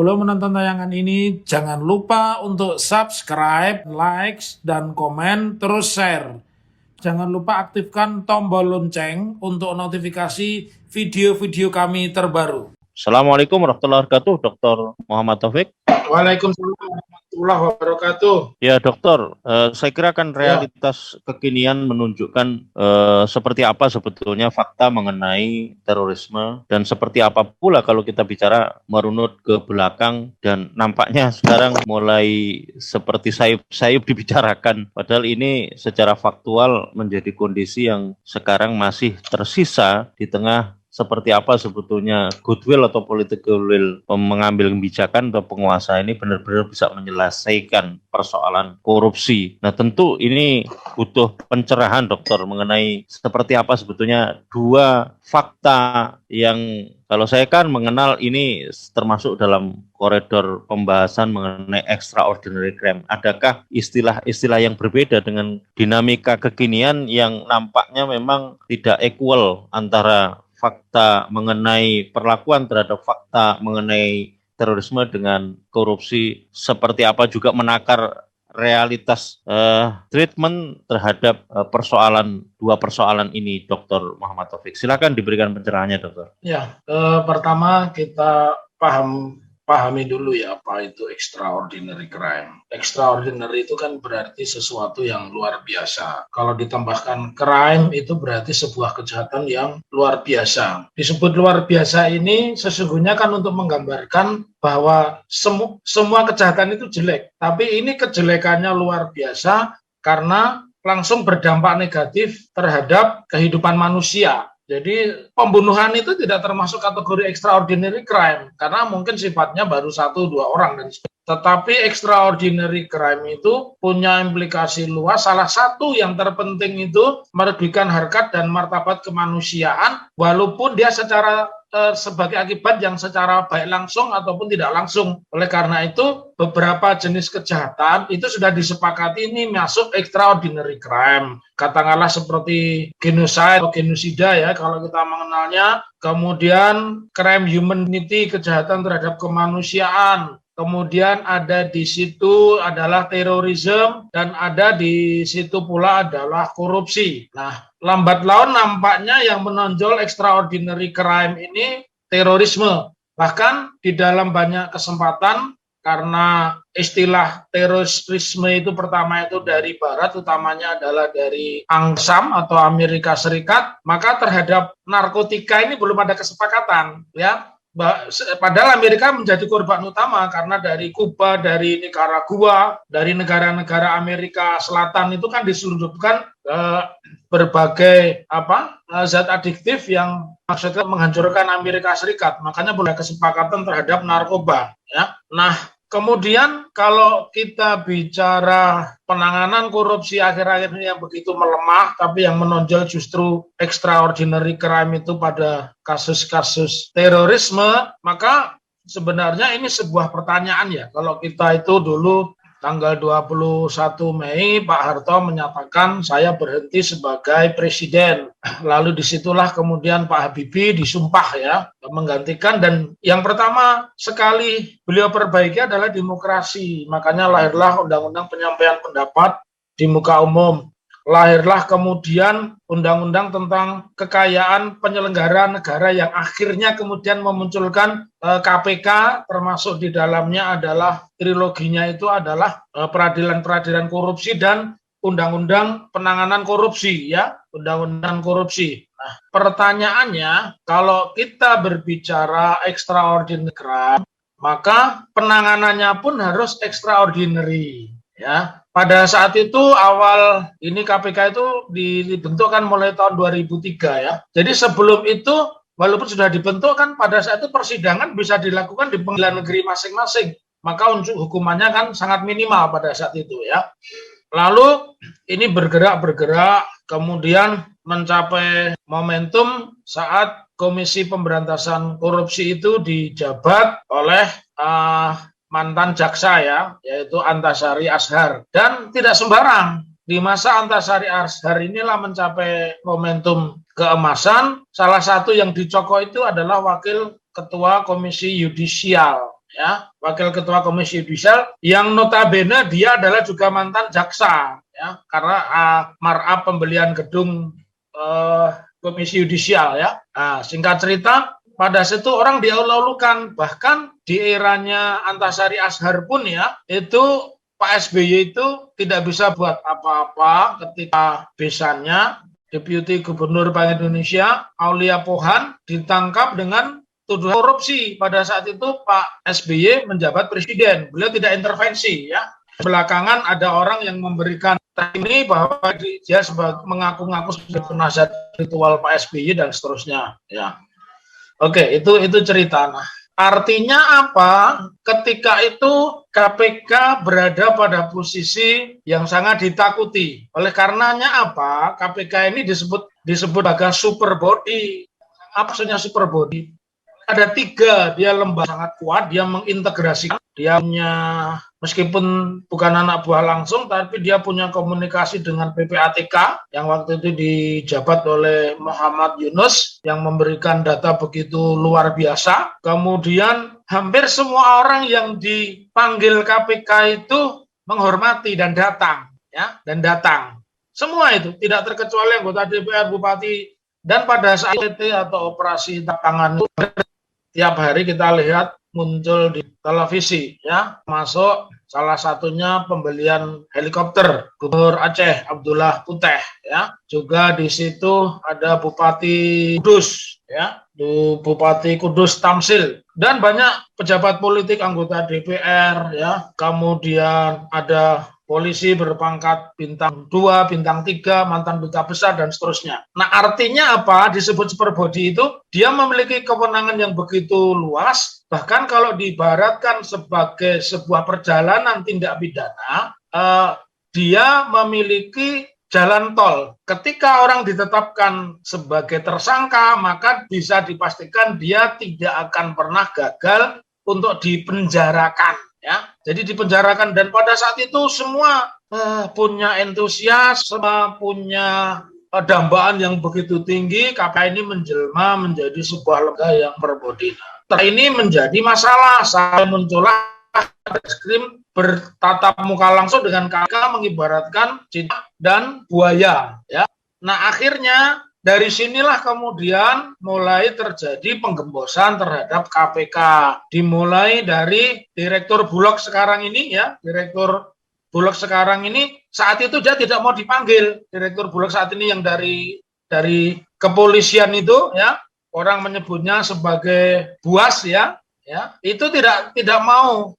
Sebelum menonton tayangan ini, jangan lupa untuk subscribe, likes, dan komen, terus share. Jangan lupa aktifkan tombol lonceng untuk notifikasi video-video kami terbaru. Assalamualaikum warahmatullahi wabarakatuh, Dr. Muhammad Taufik. Waalaikumsalam warahmatullahi wabarakatuh. Ya, Dokter, saya kira kan realitas kekinian menunjukkan seperti apa sebetulnya fakta mengenai terorisme dan seperti apa pula kalau kita bicara merunut ke belakang dan nampaknya sekarang mulai seperti sayup-sayup dibicarakan. Padahal ini secara faktual menjadi kondisi yang sekarang masih tersisa di tengah seperti apa sebetulnya goodwill atau political will mengambil kebijakan atau penguasa ini benar-benar bisa menyelesaikan persoalan korupsi. Nah, tentu ini butuh pencerahan, Dokter, mengenai seperti apa sebetulnya dua fakta yang kalau saya kan mengenal ini termasuk dalam koridor pembahasan mengenai extraordinary crime. Adakah istilah-istilah yang berbeda dengan dinamika kekinian yang nampaknya memang tidak equal antara fakta mengenai perlakuan terhadap fakta mengenai terorisme dengan korupsi, seperti apa juga menakar realitas treatment terhadap dua persoalan ini, Dr. Muhammad Taufik. Silakan diberikan pencerahannya, Dokter. Ya, pertama kita pahami dulu ya apa itu extraordinary crime. Extraordinary itu kan berarti sesuatu yang luar biasa. Kalau ditambahkan crime itu berarti sebuah kejahatan yang luar biasa. Disebut luar biasa ini sesungguhnya kan untuk menggambarkan bahwa semua kejahatan itu jelek. Tapi ini kejelekannya luar biasa karena langsung berdampak negatif terhadap kehidupan manusia. Jadi pembunuhan itu tidak termasuk kategori extraordinary crime karena mungkin sifatnya baru 1-2 orang. Tetapi extraordinary crime itu punya implikasi luas. Salah satu yang terpenting itu merugikan harkat dan martabat kemanusiaan walaupun dia sebagai akibat yang secara baik langsung ataupun tidak langsung. Oleh karena itu beberapa jenis kejahatan itu sudah disepakati ini masuk extraordinary crime. Katakanlah seperti genocide atau genosida ya kalau kita mengenalnya. Kemudian crime humanity, kejahatan terhadap kemanusiaan. Kemudian ada di situ adalah terorisme dan ada di situ pula adalah korupsi. Nah, lambat laun nampaknya yang menonjol extraordinary crime ini terorisme. Bahkan di dalam banyak kesempatan karena istilah terorisme itu pertama itu dari barat, utamanya adalah dari ANSAM atau Amerika Serikat, maka terhadap narkotika ini belum ada kesepakatan ya. Padahal Amerika menjadi korban utama karena dari Kuba, dari Nicaragua, dari negara-negara Amerika Selatan itu kan diselundupkan berbagai zat adiktif yang maksudnya menghancurkan Amerika Serikat. Makanya boleh kesepakatan terhadap narkoba. Ya. Nah, kemudian kalau kita bicara penanganan korupsi akhir-akhir ini yang begitu melemah, tapi yang menonjol justru extraordinary crime itu pada kasus-kasus terorisme, maka sebenarnya ini sebuah pertanyaan ya. Kalau kita itu dulu tanggal 21 Mei Pak Harto menyatakan saya berhenti sebagai presiden. Lalu disitulah kemudian Pak Habibie disumpah ya menggantikan, dan yang pertama sekali beliau perbaiki adalah demokrasi. Makanya lahirlah Undang-Undang Penyampaian Pendapat di muka umum. Lahirlah kemudian undang-undang tentang kekayaan penyelenggara negara yang akhirnya kemudian memunculkan KPK, termasuk di dalamnya adalah triloginya itu adalah peradilan-peradilan korupsi dan undang-undang penanganan korupsi ya, undang-undang korupsi. Nah, pertanyaannya kalau kita berbicara extraordinary crime, maka penanganannya pun harus extraordinary ya. Pada saat itu awal ini KPK itu dibentukkan mulai tahun 2003 ya. Jadi sebelum itu walaupun sudah dibentuk kan pada saat itu persidangan bisa dilakukan di pengadilan negeri masing-masing. Maka hukumannya kan sangat minimal pada saat itu ya. Lalu ini bergerak kemudian mencapai momentum saat Komisi Pemberantasan Korupsi itu dijabat oleh mantan jaksa ya, yaitu Antasari Ashar. Dan tidak sembarang. Di masa Antasari Ashar inilah mencapai momentum keemasan. Salah satu yang dicokok itu adalah wakil ketua Komisi Yudisial ya, Wakil Ketua Komisi Yudisial, yang notabene dia adalah juga mantan jaksa, ya, karena markup pembelian gedung Komisi Yudisial, ya. Nah, singkat cerita, pada situ orang dialu-alukan, bahkan di eranya Antasari Ashar pun ya, itu Pak SBY itu tidak bisa buat apa-apa ketika besannya Deputi Gubernur Bank Indonesia Aulia Pohan ditangkap dengan tuduhan korupsi. Pada saat itu Pak SBY menjabat presiden, beliau tidak intervensi, ya. Belakangan ada orang yang memberikan ini bahwa dia mengaku-ngaku sebagai penasihat ritual Pak SBY dan seterusnya, ya. Oke, itu cerita. Nah, artinya apa? Ketika itu KPK berada pada posisi yang sangat ditakuti. Oleh karenanya apa? KPK ini disebut sebagai super body. Apa maksudnya super body? Ada 3, dia lembaga sangat kuat, dia mengintegrasikan, dia punya, meskipun bukan anak buah langsung, tapi dia punya komunikasi dengan PPATK yang waktu itu dijabat oleh Muhammad Yunus yang memberikan data begitu luar biasa. Kemudian hampir semua orang yang dipanggil KPK itu menghormati dan datang, ya, dan datang. Semua itu tidak terkecuali anggota DPR, bupati, dan pada saat itu atau operasi tangan itu tiap hari kita lihat muncul di televisi, ya, masuk salah satunya pembelian helikopter Gubernur Aceh Abdullah Puteh, ya, juga di situ ada Bupati Kudus, ya, Bupati Kudus Tamsil, dan banyak pejabat politik, anggota DPR, ya, kemudian ada polisi berpangkat bintang 2, bintang 3, mantan duta besar, dan seterusnya. Nah, artinya apa? Disebut super body itu, dia memiliki kewenangan yang begitu luas, bahkan kalau diibaratkan sebagai sebuah perjalanan tindak pidana, dia memiliki jalan tol. Ketika orang ditetapkan sebagai tersangka, maka bisa dipastikan dia tidak akan pernah gagal untuk dipenjarakan. Ya, jadi dipenjarakan, dan pada saat itu semua punya entusias, semua punya dambaan yang begitu tinggi. KPK ini menjelma menjadi sebuah lembaga yang berbodina. Ini menjadi masalah. Saya muncullah reskrim bertatap muka langsung dengan KPK mengibaratkan cicak dan buaya. Ya, nah akhirnya dari sinilah kemudian mulai terjadi penggembosan terhadap KPK. Dimulai dari Direktur Bulog sekarang ini, ya, Direktur Bulog sekarang ini saat itu dia tidak mau dipanggil. Direktur Bulog saat ini yang dari kepolisian itu, ya, orang menyebutnya sebagai buas, ya, itu tidak mau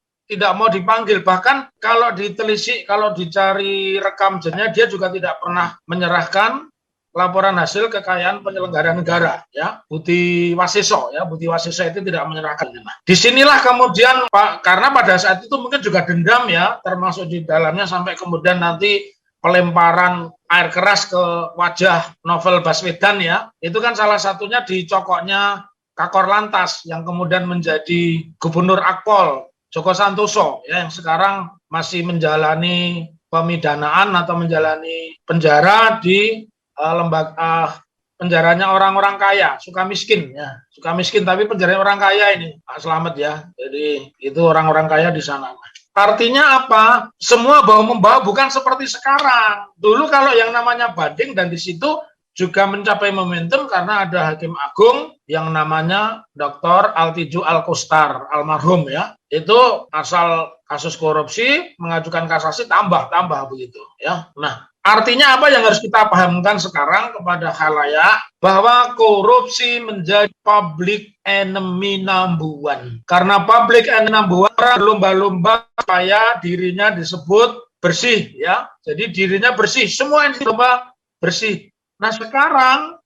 dipanggil. Bahkan kalau ditelisik, kalau dicari rekam jejaknya, dia juga tidak pernah menyerahkan laporan hasil kekayaan penyelenggara negara, ya, Budi Waseso, ya, Budi Waseso itu tidak menyerahkan. Nah, disinilah kemudian Pak, karena pada saat itu mungkin juga dendam, ya, termasuk di dalamnya sampai kemudian nanti pelemparan air keras ke wajah Novel Baswedan, ya, itu kan salah satunya dicokoknya Kakor Lantas yang kemudian menjadi Gubernur Akpol Joko Santoso, ya, yang sekarang masih menjalani pemidanaan atau menjalani penjara di lembaga penjaranya orang-orang kaya, suka miskin, ya, suka miskin, tapi penjaranya orang kaya ini, Pak Slamet, ya, jadi itu orang-orang kaya di sana. Artinya apa? Semua bahu-membahu, bukan seperti sekarang. Dulu kalau yang namanya banding, dan di situ juga mencapai momentum karena ada Hakim Agung yang namanya Dr. Altiju Alkustar, almarhum, ya, itu asal kasus korupsi mengajukan kasasi tambah begitu, ya. Nah, artinya apa yang harus kita pahamkan sekarang kepada khalayak? Bahwa korupsi menjadi public enemy number one. Karena public enemy number one, berlomba-lomba supaya dirinya disebut bersih, ya. Jadi dirinya bersih, semua yang dilomba bersih. Nah, sekarang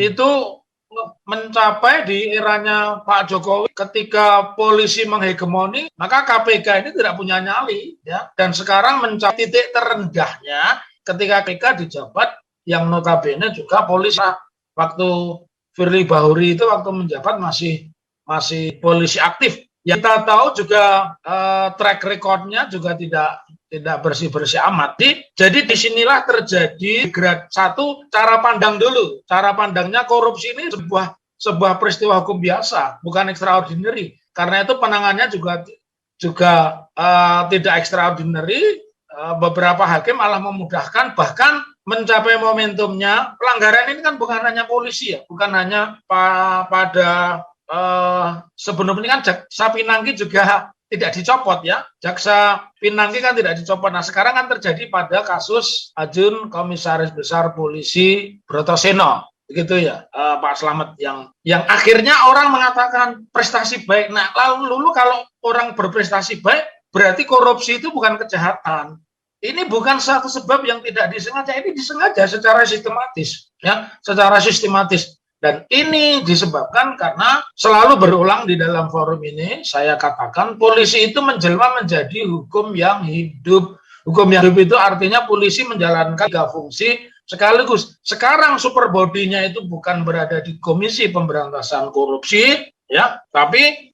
itu mencapai di eranya Pak Jokowi ketika polisi menghegemoni, maka KPK ini tidak punya nyali, ya. Dan sekarang mencapai titik terendahnya ketika KPK dijabat yang notabene juga polisi. Waktu Firly Bahuri itu waktu menjabat masih polisi aktif. Yang kita tahu juga track recordnya juga tidak bersih-bersih amat. Jadi disinilah terjadi grade 1, cara pandang dulu. Cara pandangnya korupsi ini sebuah peristiwa hukum biasa, bukan extraordinary. karena itu penanganannya juga tidak extraordinary. Beberapa hakim malah memudahkan, bahkan mencapai momentumnya. Pelanggaran ini kan bukan hanya polisi ya, bukan hanya pada sebelum ini kan Jaksa Pinangki juga tidak dicopot ya. Jaksa Pinangki kan tidak dicopot. Nah sekarang kan terjadi pada kasus Ajun Komisaris Besar Polisi Brotoseno. Begitu ya Pak Slamet, yang akhirnya orang mengatakan prestasi baik. Nah lalu kalau orang berprestasi baik berarti korupsi itu bukan kejahatan. Ini bukan satu sebab yang tidak disengaja, ini disengaja secara sistematis, ya, secara sistematis. Dan ini disebabkan karena selalu berulang di dalam forum ini, saya katakan polisi itu menjelma menjadi hukum yang hidup. Hukum yang hidup itu artinya polisi menjalankan 3 fungsi sekaligus. Sekarang super body-nya itu bukan berada di Komisi Pemberantasan Korupsi, ya, tapi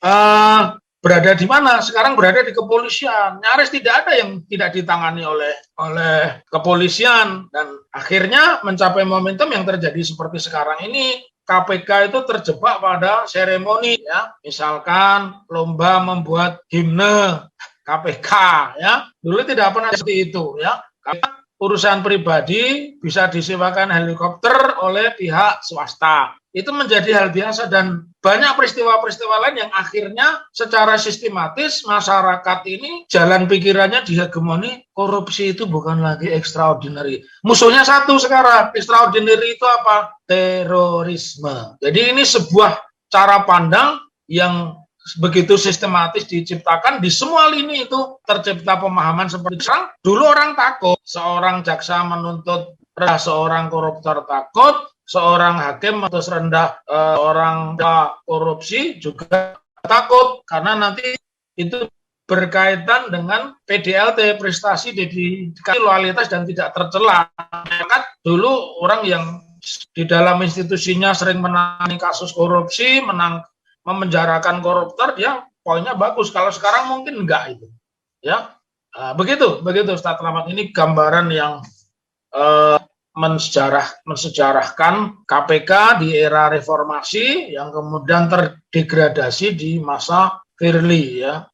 berada di mana? Sekarang berada di kepolisian. Nyaris tidak ada yang tidak ditangani oleh kepolisian, dan akhirnya mencapai momentum yang terjadi seperti sekarang ini. KPK itu terjebak pada seremoni ya. Misalkan lomba membuat himne KPK ya. Dulu tidak pernah seperti itu ya. Karena urusan pribadi bisa disewakan helikopter oleh pihak swasta. Itu menjadi hal biasa, dan banyak peristiwa-peristiwa lain yang akhirnya secara sistematis masyarakat ini jalan pikirannya dihegemoni korupsi itu bukan lagi extraordinary. Musuhnya satu sekarang, extraordinary itu apa? Terorisme. Jadi ini sebuah cara pandang yang begitu sistematis diciptakan di semua lini. Itu tercipta pemahaman seperti sekarang. Dulu orang takut, seorang jaksa menuntut rendah, seorang koruptor takut, seorang hakim atau rendah orang korupsi juga takut, karena nanti itu berkaitan dengan PDLT, prestasi, dedikasi, loyalitas dan tidak tercela. Kan dulu orang yang di dalam institusinya sering menangani kasus korupsi, memenjarakan koruptor, dia poinnya bagus. Kalau sekarang mungkin enggak itu. Ya, begitu Ustaz Slamet. Ini gambaran yang mensejarahkan KPK di era reformasi yang kemudian terdegradasi di masa Firly ya.